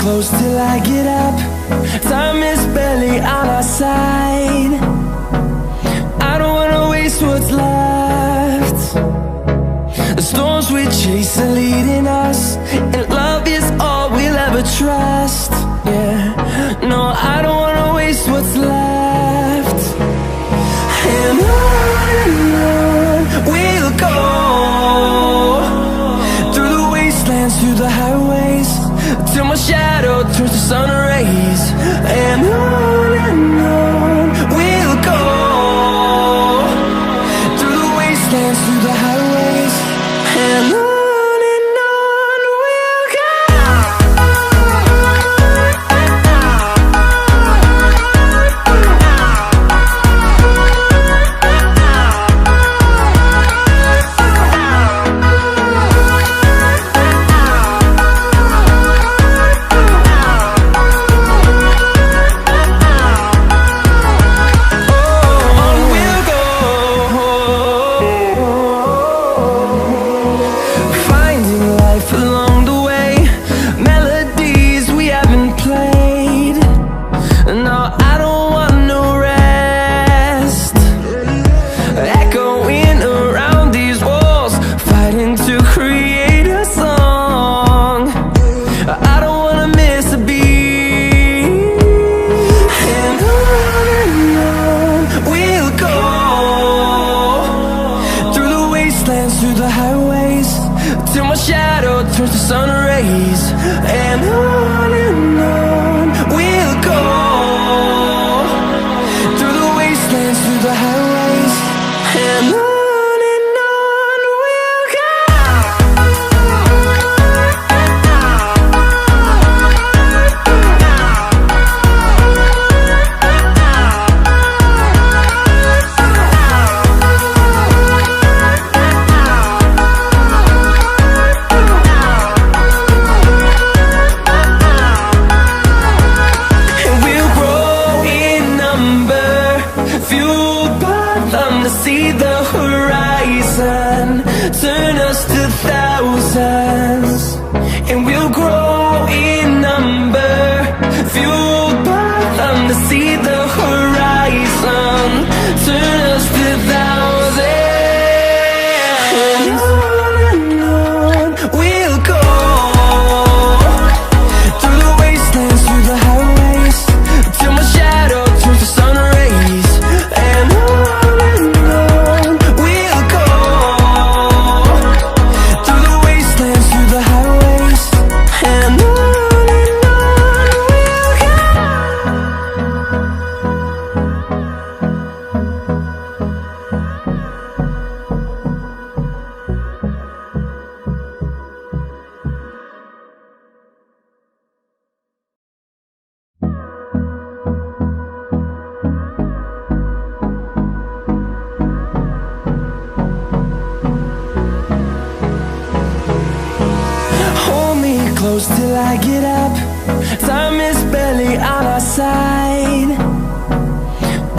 close till I get up. Time is barely on our side. I don't wanna waste what's left. The storms we chase are leading us, and love is all we'll ever trust. Yeah, no, I don't wanna waste what's left. And on we'll go, through the wastelands, through the highways, till my shadow turns to sun rays. And on we'll go, through the wastelands, through the highways, and on. Through the highways, till my shadow turns to sun rays. And on we'll go, through the wastelands, through the highways, and on. See the horizon turn us to thousands, and we'll grow in number, fueled by them. To see the horizon turn us to thousands, and on we'll go, through the wastelands, through the highways, till my shadow turns to sun rays. And close till I get up. Time is barely on our side.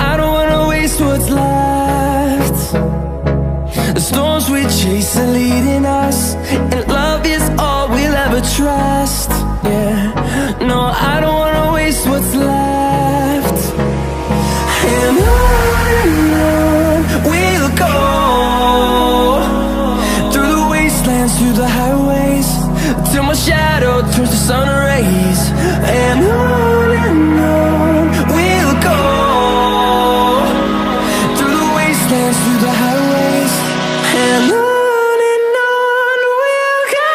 I don't wanna waste what's left. The storms we chase are leading us, and love is all we'll ever trust. Yeah, no, I don't wanna waste what's left. And on we'll go, through the wastelands, through the highways, till my shadow turns to sun rays. And on we'll go, through the wastelands, through the highways, and on we'll go.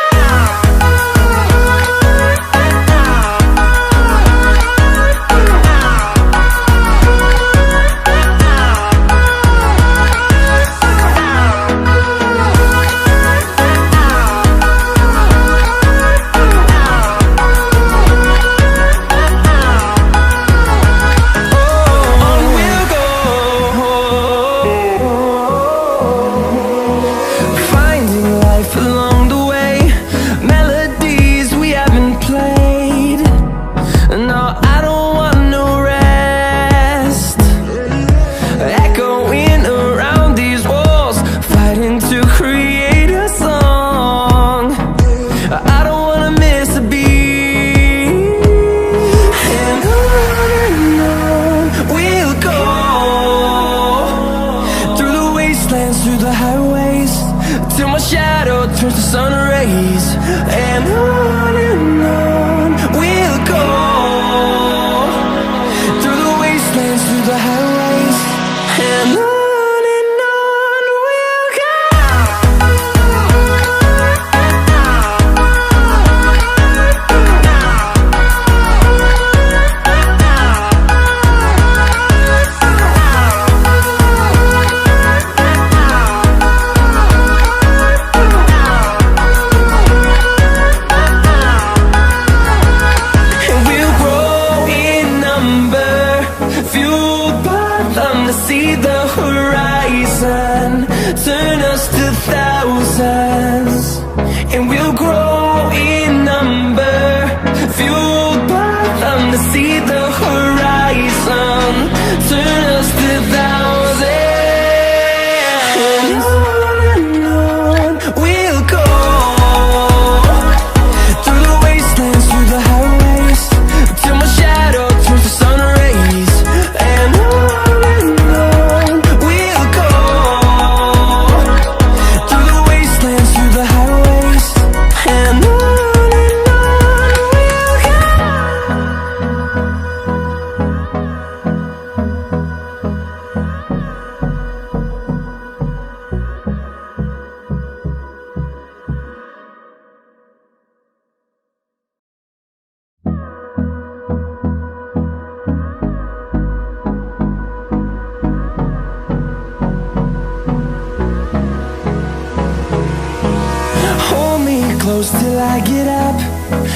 close till I get up.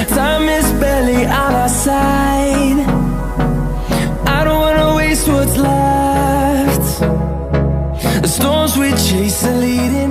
Time is barely on our side. I don't wanna waste what's left. The storms we chase are leading